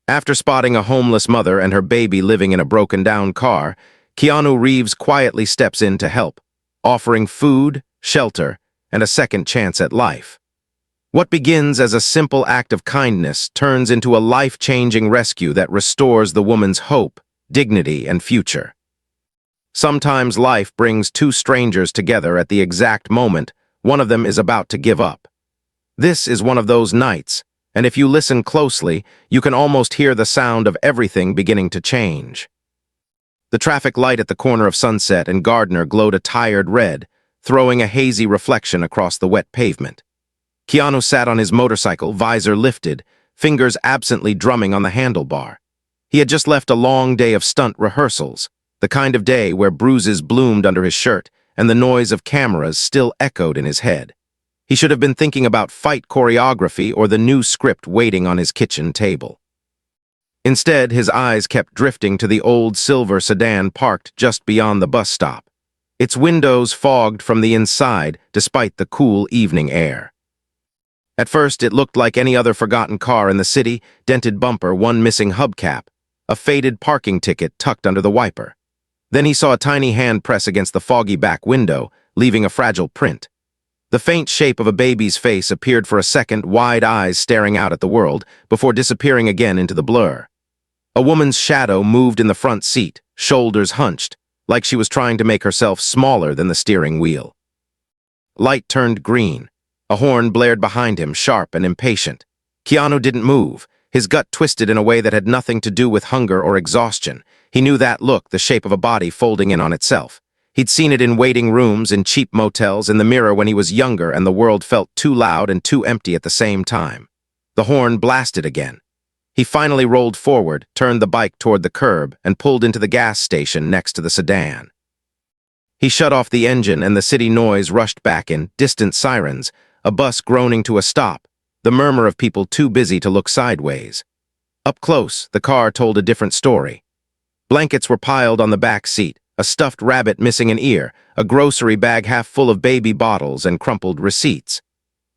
After spotting a homeless mother and her baby living in a broken-down car, Keanu Reeves quietly steps in to help, offering food, shelter, and a second chance at life. What begins as a simple act of kindness turns into a life-changing rescue that restores the woman's hope, dignity, and future. Sometimes life brings two strangers together at the exact moment one of them is about to give up. This is one of those nights, and if you listen closely, you can almost hear the sound of everything beginning to change. The traffic light at the corner of Sunset and Gardner glowed a tired red, throwing a hazy reflection across the wet pavement. Keanu sat on his motorcycle, visor lifted, fingers absently drumming on the handlebar. He had just left a long day of stunt rehearsals, the kind of day where bruises bloomed under his shirt and the noise of cameras still echoed in his head. He should have been thinking about fight choreography or the new script waiting on his kitchen table. Instead, his eyes kept drifting to the old silver sedan parked just beyond the bus stop, its windows fogged from the inside despite the cool evening air. At first, it looked like any other forgotten car in the city, dented bumper, one missing hubcap, a faded parking ticket tucked under the wiper. Then he saw a tiny hand press against the foggy back window, leaving a fragile print. The faint shape of a baby's face appeared for a second, wide eyes staring out at the world, before disappearing again into the blur. A woman's shadow moved in the front seat, shoulders hunched, like she was trying to make herself smaller than the steering wheel. Light turned green. A horn blared behind him, sharp and impatient. Keanu didn't move, his gut twisted in a way that had nothing to do with hunger or exhaustion. He knew that look, the shape of a body folding in on itself. He'd seen it in waiting rooms, in cheap motels, in the mirror when he was younger and the world felt too loud and too empty at the same time. The horn blasted again. He finally rolled forward, turned the bike toward the curb, and pulled into the gas station next to the sedan. He shut off the engine and the city noise rushed back in, distant sirens, a bus groaning to a stop, the murmur of people too busy to look sideways. Up close, the car told a different story. Blankets were piled on the back seat, a stuffed rabbit missing an ear, a grocery bag half full of baby bottles and crumpled receipts.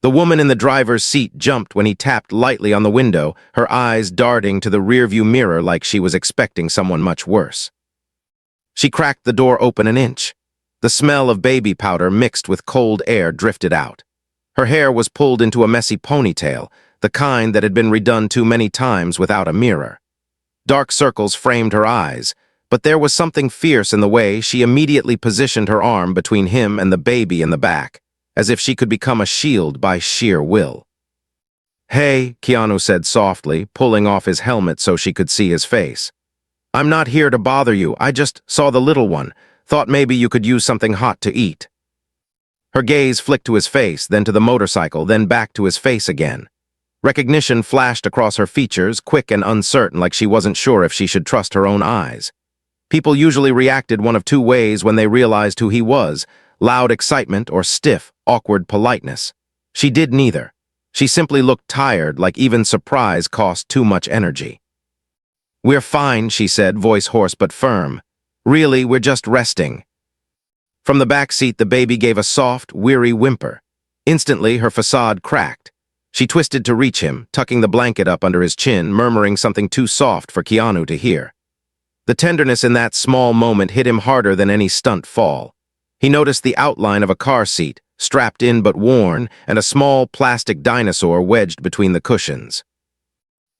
The woman in the driver's seat jumped when he tapped lightly on the window, her eyes darting to the rearview mirror like she was expecting someone much worse. She cracked the door open an inch. The smell of baby powder mixed with cold air drifted out. Her hair was pulled into a messy ponytail, the kind that had been redone too many times without a mirror. Dark circles framed her eyes, but there was something fierce in the way she immediately positioned her arm between him and the baby in the back, as if she could become a shield by sheer will. "Hey," Keanu said softly, pulling off his helmet so she could see his face. "I'm not here to bother you, I just saw the little one, thought maybe you could use something hot to eat." Her gaze flicked to his face, then to the motorcycle, then back to his face again. Recognition flashed across her features, quick and uncertain, like she wasn't sure if she should trust her own eyes. People usually reacted one of two ways when they realized who he was: loud excitement or stiff, awkward politeness. She did neither. She simply looked tired, like even surprise cost too much energy. "We're fine," she said, voice hoarse but firm. "Really, we're just resting." From the back seat, the baby gave a soft, weary whimper. Instantly, her facade cracked. She twisted to reach him, tucking the blanket up under his chin, murmuring something too soft for Keanu to hear. The tenderness in that small moment hit him harder than any stunt fall. He noticed the outline of a car seat, strapped in but worn, and a small plastic dinosaur wedged between the cushions.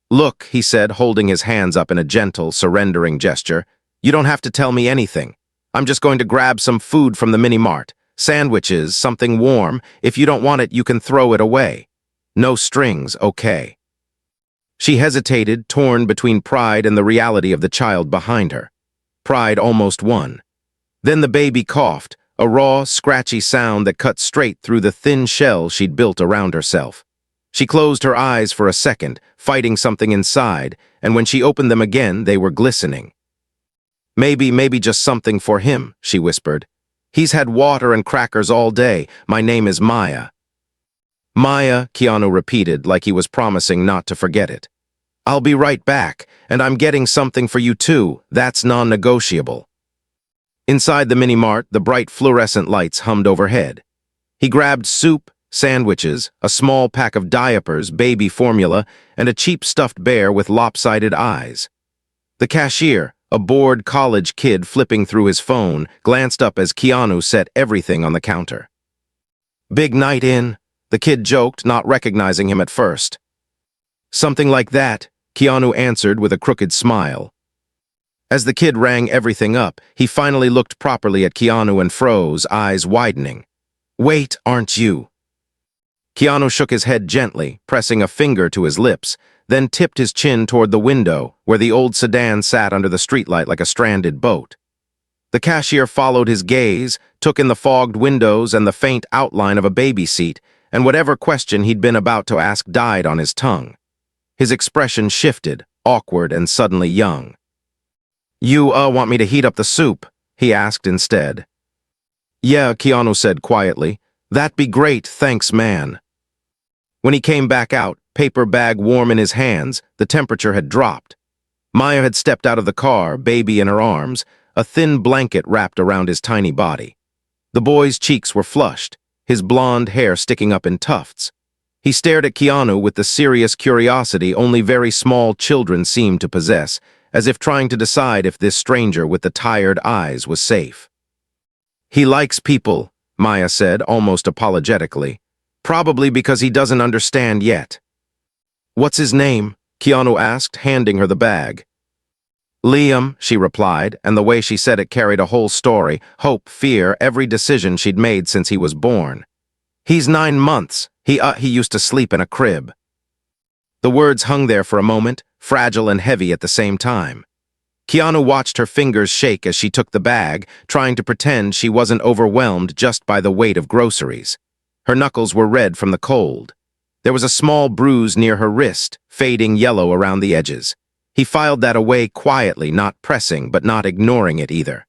"Look," he said, holding his hands up in a gentle, surrendering gesture, "you don't have to tell me anything. I'm just going to grab some food from the mini-mart. Sandwiches, something warm. If you don't want it, you can throw it away. No strings, okay?" She hesitated, torn between pride and the reality of the child behind her. Pride almost won. Then the baby coughed, a raw, scratchy sound that cut straight through the thin shell she'd built around herself. She closed her eyes for a second, fighting something inside, and when she opened them again, they were glistening. Maybe just something for him," she whispered. "He's had water and crackers all day. My name is Maya." "Maya," Keanu repeated, like he was promising not to forget it. "I'll be right back, and I'm getting something for you too. That's non-negotiable." Inside the mini-mart, the bright fluorescent lights hummed overhead. He grabbed soup, sandwiches, a small pack of diapers, baby formula, and a cheap stuffed bear with lopsided eyes. The cashier, a bored college kid flipping through his phone, glanced up as Keanu set everything on the counter. "Big night in," the kid joked, not recognizing him at first. "Something like that," Keanu answered with a crooked smile. As the kid rang everything up, he finally looked properly at Keanu and froze, eyes widening. "Wait, aren't you?" Keanu shook his head gently, pressing a finger to his lips, then tipped his chin toward the window, where the old sedan sat under the streetlight like a stranded boat. The cashier followed his gaze, took in the fogged windows and the faint outline of a baby seat, and whatever question he'd been about to ask died on his tongue. His expression shifted, awkward and suddenly young. "You, want me to heat up the soup?" he asked instead. "Yeah," Keanu said quietly. "That'd be great, thanks, man." When he came back out, paper bag warm in his hands, the temperature had dropped. Maya had stepped out of the car, baby in her arms, a thin blanket wrapped around his tiny body. The boy's cheeks were flushed, his blonde hair sticking up in tufts. He stared at Keanu with the serious curiosity only very small children seemed to possess, as if trying to decide if this stranger with the tired eyes was safe. "He likes people," Maya said, almost apologetically. "Probably because he doesn't understand yet." "What's his name?" Keanu asked, handing her the bag. "Liam," she replied, and the way she said it carried a whole story, hope, fear, every decision she'd made since he was born. "He's 9 months. He used to sleep in a crib." The words hung there for a moment, fragile and heavy at the same time. Keanu watched her fingers shake as she took the bag, trying to pretend she wasn't overwhelmed just by the weight of groceries. Her knuckles were red from the cold. There was a small bruise near her wrist, fading yellow around the edges. He filed that away quietly, not pressing, but not ignoring it either.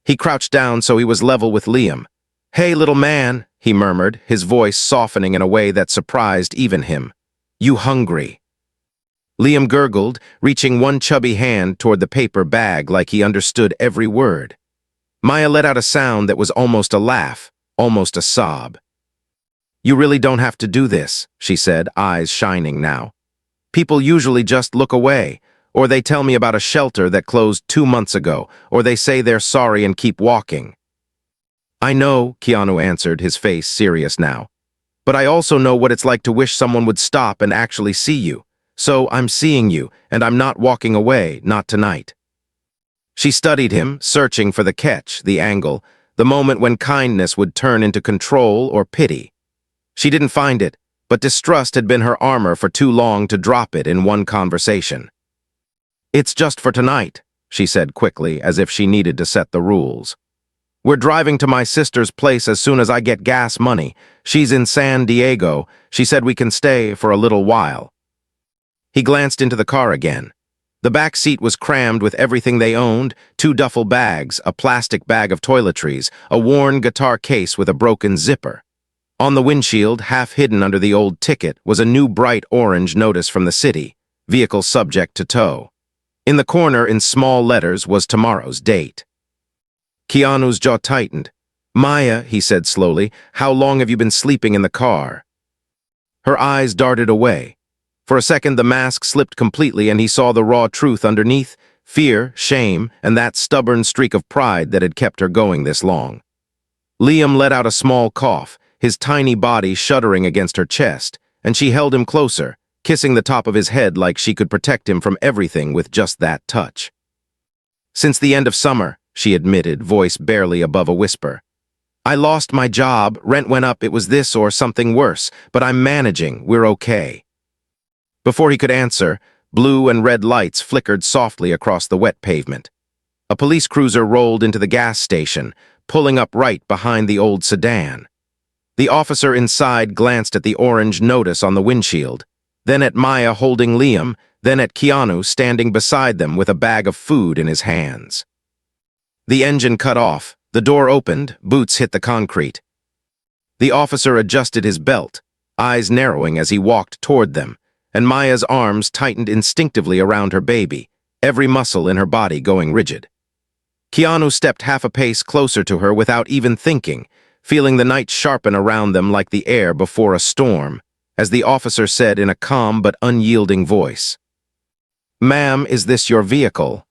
He crouched down so he was level with Liam. "Hey, little man," he murmured, his voice softening in a way that surprised even him. "You hungry?" Liam gurgled, reaching one chubby hand toward the paper bag like he understood every word. Maya let out a sound that was almost a laugh, almost a sob. "You really don't have to do this," she said, eyes shining now. "People usually just look away, or they tell me about a shelter that closed 2 months ago, or they say they're sorry and keep walking." "I know," Keanu answered, his face serious now. "But I also know what it's like to wish someone would stop and actually see you. So I'm seeing you, and I'm not walking away, not tonight." She studied him, searching for the catch, the angle, the moment when kindness would turn into control or pity. She didn't find it, but distrust had been her armor for too long to drop it in one conversation. "It's just for tonight," she said quickly, as if she needed to set the rules. "We're driving to my sister's place as soon as I get gas money. She's in San Diego. She said we can stay for a little while." He glanced into the car again. The back seat was crammed with everything they owned, 2 duffel bags, a plastic bag of toiletries, a worn guitar case with a broken zipper. On the windshield, half hidden under the old ticket, was a new bright orange notice from the city, vehicle subject to tow. In the corner, in small letters, was tomorrow's date. Keanu's jaw tightened. "Maya," he said slowly, "how long have you been sleeping in the car?" Her eyes darted away. For a second, the mask slipped completely and he saw the raw truth underneath, fear, shame, and that stubborn streak of pride that had kept her going this long. Liam let out a small cough, his tiny body shuddering against her chest, and she held him closer, kissing the top of his head like she could protect him from everything with just that touch. "Since the end of summer," she admitted, voice barely above a whisper. "I lost my job, rent went up, it was this or something worse, but I'm managing, we're okay." Before he could answer, blue and red lights flickered softly across the wet pavement. A police cruiser rolled into the gas station, pulling up right behind the old sedan. The officer inside glanced at the orange notice on the windshield, then at Maya holding Liam, then at Keanu standing beside them with a bag of food in his hands. The engine cut off, the door opened, boots hit the concrete. The officer adjusted his belt, eyes narrowing as he walked toward them, and Maya's arms tightened instinctively around her baby, every muscle in her body going rigid. Keanu stepped half a pace closer to her without even thinking, feeling the night sharpen around them like the air before a storm, as the officer said in a calm but unyielding voice, "Ma'am, is this your vehicle?"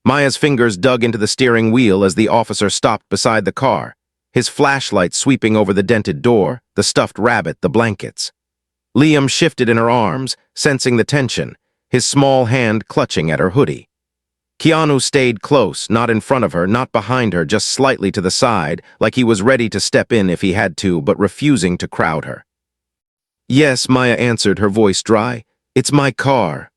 Maya's fingers dug into the steering wheel as the officer stopped beside the car, his flashlight sweeping over the dented door, the stuffed rabbit, the blankets. Liam shifted in her arms, sensing the tension, his small hand clutching at her hoodie. Keanu stayed close, not in front of her, not behind her, just slightly to the side, like he was ready to step in if he had to, but refusing to crowd her. "Yes," Maya answered, her voice dry. "It's my car."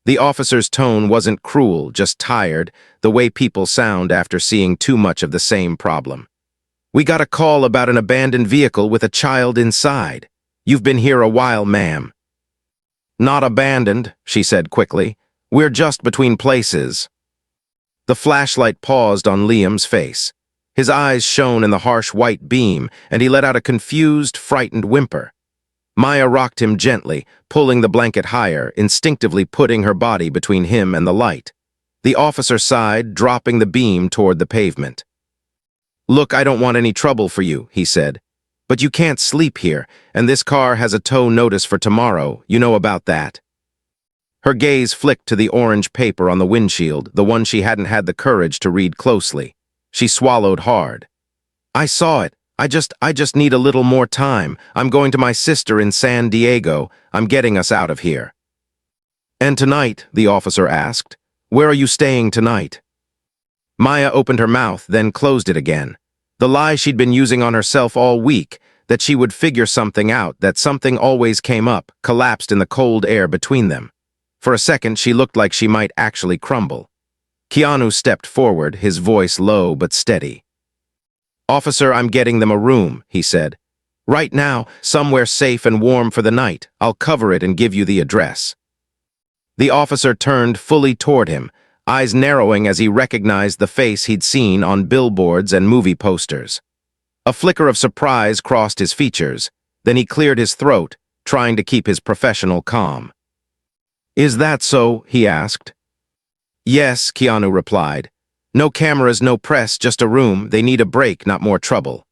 The officer's tone wasn't cruel, just tired, the way people sound after seeing too much of the same problem. "We got a call about an abandoned vehicle with a child inside. You've been here a while, ma'am." "Not abandoned," she said quickly. "We're just between places." The flashlight paused on Liam's face. His eyes shone in the harsh white beam, and he let out a confused, frightened whimper. Maya rocked him gently, pulling the blanket higher, instinctively putting her body between him and the light. The officer sighed, dropping the beam toward the pavement. "Look, I don't want any trouble for you," he said. "But you can't sleep here, and this car has a tow notice for tomorrow. You know about that." Her gaze flicked to the orange paper on the windshield, the one she hadn't had the courage to read closely. She swallowed hard. "I saw it. I just need a little more time. I'm going to my sister in San Diego. I'm getting us out of here." "And tonight?" the officer asked. "Where are you staying tonight?" Maya opened her mouth, then closed it again. The lie she'd been using on herself all week, that she would figure something out, that something always came up, collapsed in the cold air between them. For a second, she looked like she might actually crumble. Keanu stepped forward, his voice low but steady. "Officer, I'm getting them a room," he said. "Right now, somewhere safe and warm for the night. I'll cover it and give you the address." The officer turned fully toward him, eyes narrowing as he recognized the face he'd seen on billboards and movie posters. A flicker of surprise crossed his features, then he cleared his throat, trying to keep his professional calm. "Is that so?" he asked. "Yes," Keanu replied. "No cameras, no press, just a room. They need a break, not more trouble."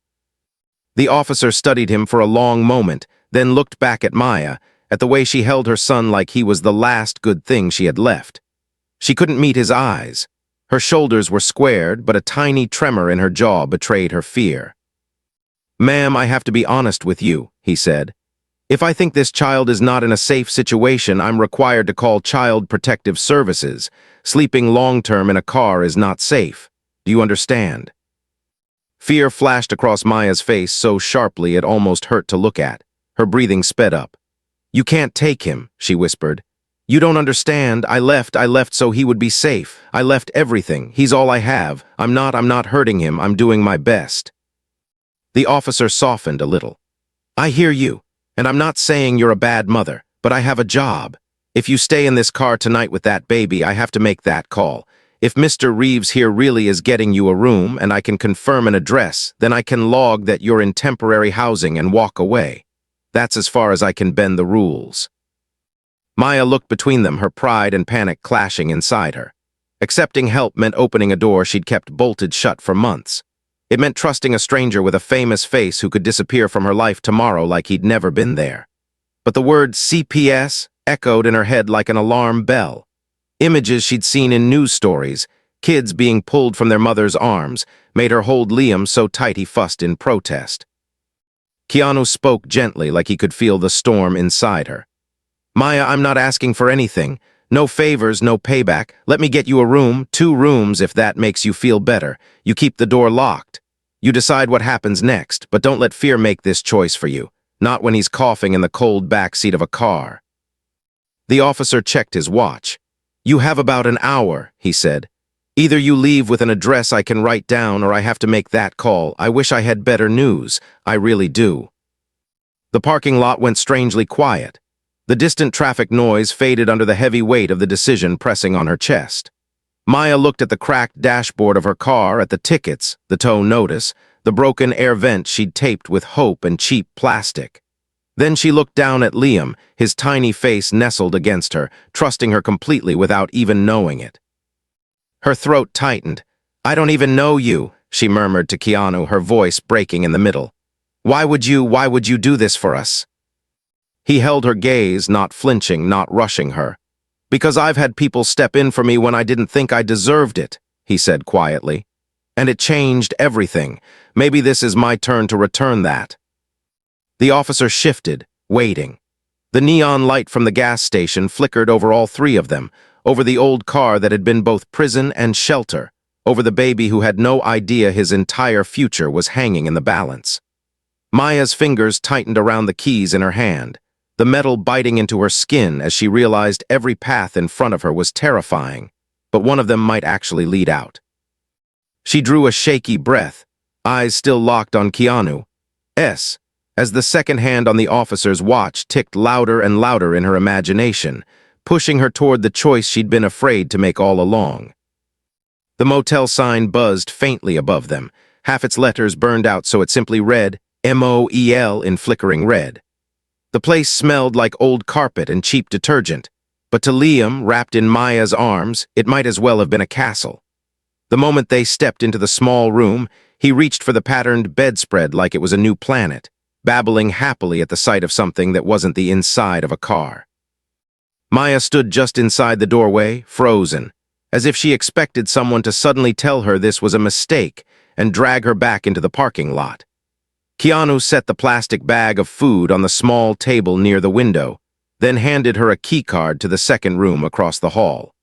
The officer studied him for a long moment, then looked back at Maya, at the way she held her son like he was the last good thing she had left. She couldn't meet his eyes. Her shoulders were squared, but a tiny tremor in her jaw betrayed her fear. "Ma'am, I have to be honest with you," he said. "If I think this child is not in a safe situation, I'm required to call Child Protective Services. Sleeping long-term in a car is not safe. Do you understand?" Fear flashed across Maya's face so sharply it almost hurt to look at. Her breathing sped up. "You can't take him," she whispered. "You don't understand. I left so he would be safe. I left everything. He's all I have. I'm not hurting him. I'm doing my best." The officer softened a little. "I hear you. And I'm not saying you're a bad mother, but I have a job. If you stay in this car tonight with that baby, I have to make that call. If Mr. Reeves here really is getting you a room and I can confirm an address, then I can log that you're in temporary housing and walk away. That's as far as I can bend the rules." Maya looked between them, her pride and panic clashing inside her. Accepting help meant opening a door she'd kept bolted shut for months. It meant trusting a stranger with a famous face who could disappear from her life tomorrow like he'd never been there. But the word CPS echoed in her head like an alarm bell. Images she'd seen in news stories, kids being pulled from their mother's arms, made her hold Liam so tight he fussed in protest. Keanu spoke gently like he could feel the storm inside her. "Maya, I'm not asking for anything. No favors, no payback. Let me get you a room, 2 rooms if that makes you feel better. You keep the door locked. You decide what happens next, but don't let fear make this choice for you. Not when he's coughing in the cold back seat of a car." The officer checked his watch. "You have about an hour," he said. "Either you leave with an address I can write down or I have to make that call. I wish I had better news. I really do." The parking lot went strangely quiet. The distant traffic noise faded under the heavy weight of the decision pressing on her chest. Maya looked at the cracked dashboard of her car, at the tickets, the tow notice, the broken air vent she'd taped with hope and cheap plastic. Then she looked down at Liam, his tiny face nestled against her, trusting her completely without even knowing it. Her throat tightened. "I don't even know you," she murmured to Keanu, her voice breaking in the middle. Why would you do this for us? He held her gaze, not flinching, not rushing her. Because I've had people step in for me when I didn't think I deserved it, he said quietly. And it changed everything. Maybe this is my turn to return that. The officer shifted, waiting. The neon light from the gas station flickered over all three of them, over the old car that had been both prison and shelter, over the baby who had no idea his entire future was hanging in the balance. Maya's fingers tightened around the keys in her hand, the metal biting into her skin as she realized every path in front of her was terrifying, but one of them might actually lead out. She drew a shaky breath, eyes still locked on Keanu's, as the second hand on the officer's watch ticked louder and louder in her imagination, pushing her toward the choice she'd been afraid to make all along. The motel sign buzzed faintly above them, half its letters burned out so it simply read MOEL in flickering red. The place smelled like old carpet and cheap detergent, but to Liam, wrapped in Maya's arms, it might as well have been a castle. The moment they stepped into the small room, he reached for the patterned bedspread like it was a new planet, babbling happily at the sight of something that wasn't the inside of a car. Maya stood just inside the doorway, frozen, as if she expected someone to suddenly tell her this was a mistake and drag her back into the parking lot. Keanu set the plastic bag of food on the small table near the window, then handed her a keycard to the second room across the hall.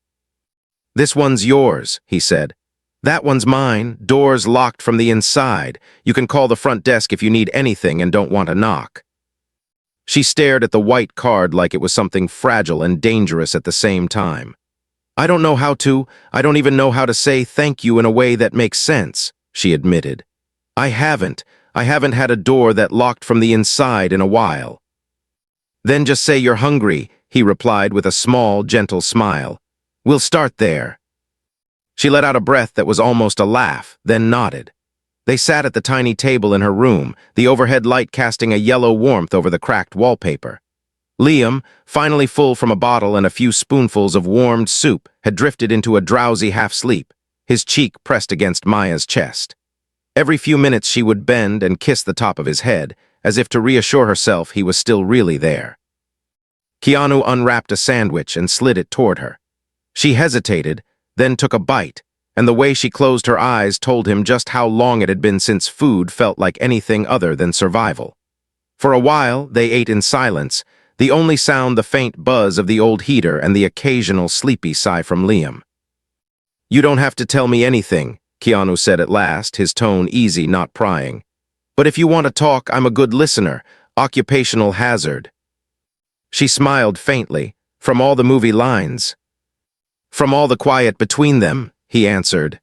"This one's yours," he said. "That one's mine, doors locked from the inside. You can call the front desk if you need anything and don't want to knock." She stared at the white card like it was something fragile and dangerous at the same time. I don't even know how to say thank you in a way that makes sense," she admitted. I haven't had a door that locked from the inside in a while." "Then just say you're hungry," he replied with a small, gentle smile. "We'll start there." She let out a breath that was almost a laugh, then nodded. They sat at the tiny table in her room, the overhead light casting a yellow warmth over the cracked wallpaper. Liam, finally full from a bottle and a few spoonfuls of warmed soup, had drifted into a drowsy half-sleep, his cheek pressed against Maya's chest. Every few minutes she would bend and kiss the top of his head, as if to reassure herself he was still really there. Keanu unwrapped a sandwich and slid it toward her. She hesitated, then took a bite, and the way she closed her eyes told him just how long it had been since food felt like anything other than survival. For a while, they ate in silence, the only sound the faint buzz of the old heater and the occasional sleepy sigh from Liam. "You don't have to tell me anything," Keanu said at last, his tone easy, not prying. "But if you want to talk, I'm a good listener. Occupational hazard." She smiled faintly, from all the movie lines. "From all the quiet between them," he answered.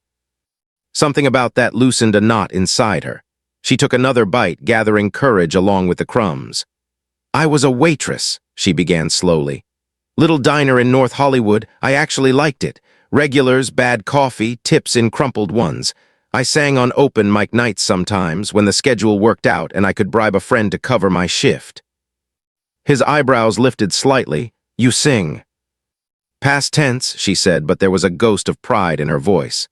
Something about that loosened a knot inside her. She took another bite, gathering courage along with the crumbs. "I was a waitress," she began slowly. "Little diner in North Hollywood, I actually liked it. Regulars, bad coffee, tips in crumpled ones. I sang on open mic nights sometimes when the schedule worked out and I could bribe a friend to cover my shift." His eyebrows lifted slightly. "You sing." "Past tense," she said, but there was a ghost of pride in her voice.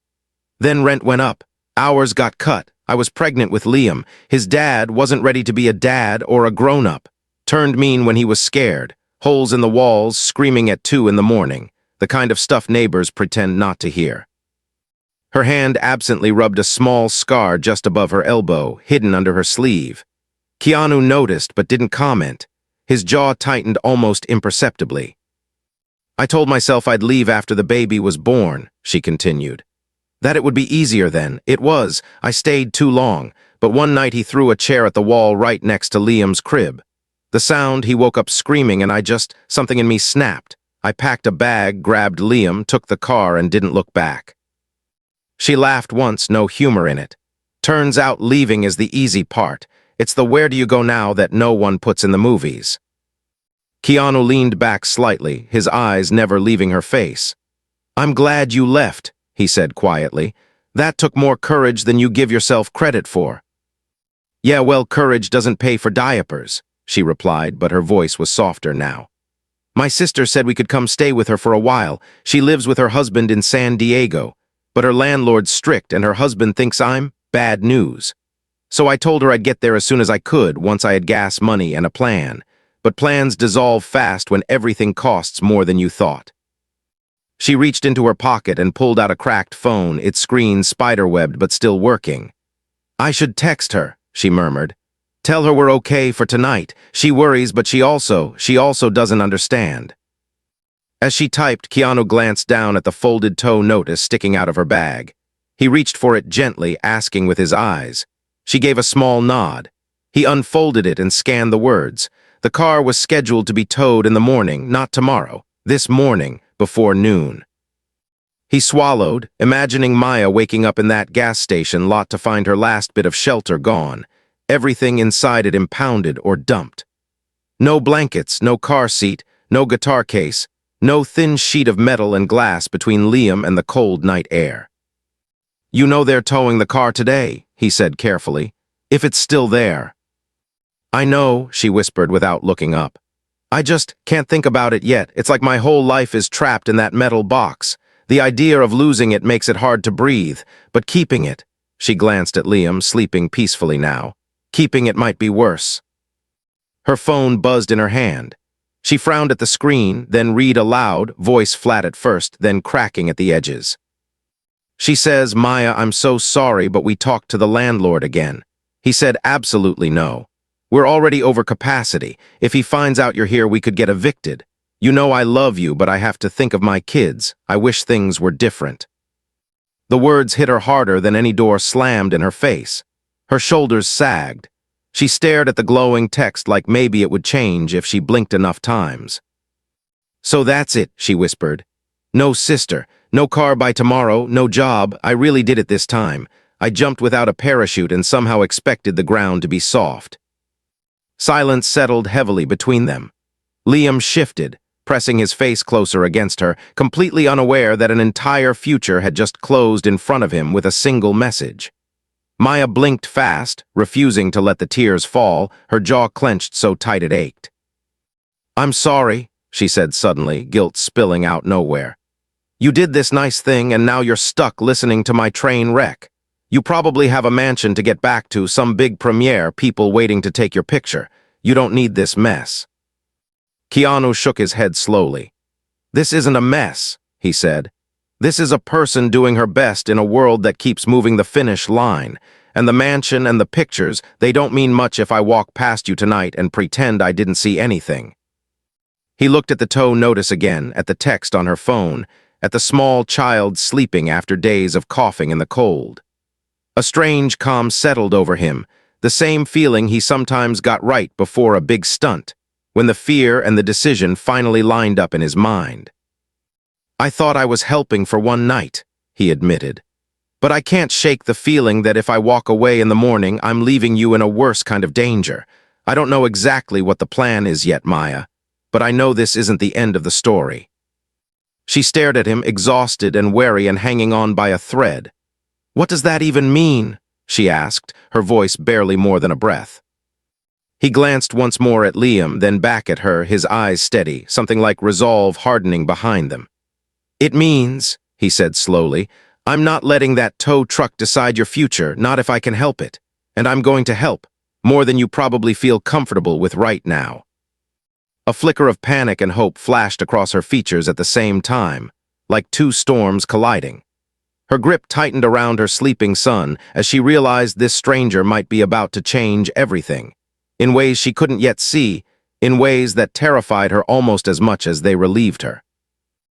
"Then rent went up. Hours got cut. I was pregnant with Liam. His dad wasn't ready to be a dad or a grown-up. Turned mean when he was scared. Holes in the walls, screaming at 2 in the morning. The kind of stuff neighbors pretend not to hear." Her hand absently rubbed a small scar just above her elbow, hidden under her sleeve. Keanu noticed but didn't comment. His jaw tightened almost imperceptibly. "I told myself I'd leave after the baby was born," she continued. "That it would be easier then. It was. I stayed too long, but one night he threw a chair at the wall right next to Liam's crib. The sound, he woke up screaming and something in me snapped. I packed a bag, grabbed Liam, took the car, and didn't look back." She laughed once, no humor in it. "Turns out leaving is the easy part. It's the where do you go now that no one puts in the movies." Keanu leaned back slightly, his eyes never leaving her face. "I'm glad you left," he said quietly. "That took more courage than you give yourself credit for." "Yeah, well, courage doesn't pay for diapers," she replied, but her voice was softer now. "My sister said we could come stay with her for a while. She lives with her husband in San Diego, but her landlord's strict and her husband thinks I'm Bad news. So I told her I'd get there as soon as I could once I had gas money and a plan. But plans dissolve fast when everything costs more than you thought. She reached into her pocket and pulled out a cracked phone, its screen spiderwebbed but still working. I should text her, she murmured. Tell her we're okay for tonight. She worries, but she also doesn't understand. As she typed, Keanu glanced down at the folded toe notice sticking out of her bag. He reached for it gently, asking with his eyes. She gave a small nod. He unfolded it and scanned the words. The car was scheduled to be towed in the morning, not tomorrow. This morning, before noon. He swallowed, imagining Maya waking up in that gas station lot to find her last bit of shelter gone, everything inside it impounded or dumped. No blankets, no car seat, no guitar case, no thin sheet of metal and glass between Liam and the cold night air. You know they're towing the car today, he said carefully, if it's still there. I know, she whispered without looking up. I just can't think about it yet. It's like my whole life is trapped in that metal box. The idea of losing it makes it hard to breathe, but keeping it, she glanced at Liam, sleeping peacefully now. Keeping it might be worse. Her phone buzzed in her hand. She frowned at the screen, then read aloud, voice flat at first, then cracking at the edges. She says, Maya, I'm so sorry, but we talked to the landlord again. He said absolutely no. We're already over capacity. If he finds out you're here, we could get evicted. You know I love you, but I have to think of my kids. I wish things were different. The words hit her harder than any door slammed in her face. Her shoulders sagged. She stared at the glowing text like maybe it would change if she blinked enough times. So that's it, she whispered. No sister, no car by tomorrow, no job. I really did it this time. I jumped without a parachute and somehow expected the ground to be soft. Silence settled heavily between them. Liam shifted, pressing his face closer against her, completely unaware that an entire future had just closed in front of him with a single message. Maya blinked fast, refusing to let the tears fall, her jaw clenched so tight it ached. I'm sorry, she said suddenly, guilt spilling out nowhere. You did this nice thing and now you're stuck listening to my train wreck. You probably have a mansion to get back to, some big premiere, people waiting to take your picture. You don't need this mess. Keanu shook his head slowly. This isn't a mess, he said. This is a person doing her best in a world that keeps moving the finish line. And the mansion and the pictures, they don't mean much if I walk past you tonight and pretend I didn't see anything. He looked at the tow notice again, at the text on her phone, at the small child sleeping after days of coughing in the cold. A strange calm settled over him, the same feeling he sometimes got right before a big stunt, when the fear and the decision finally lined up in his mind. I thought I was helping for one night, he admitted. But I can't shake the feeling that if I walk away in the morning, I'm leaving you in a worse kind of danger. I don't know exactly what the plan is yet, Maya, but I know this isn't the end of the story. She stared at him, exhausted and weary and hanging on by a thread. What does that even mean? She asked, her voice barely more than a breath. He glanced once more at Liam, then back at her, his eyes steady, something like resolve hardening behind them. It means, he said slowly, I'm not letting that tow truck decide your future, not if I can help it. And I'm going to help, more than you probably feel comfortable with right now. A flicker of panic and hope flashed across her features at the same time, like two storms colliding. Her grip tightened around her sleeping son as she realized this stranger might be about to change everything, in ways she couldn't yet see, in ways that terrified her almost as much as they relieved her.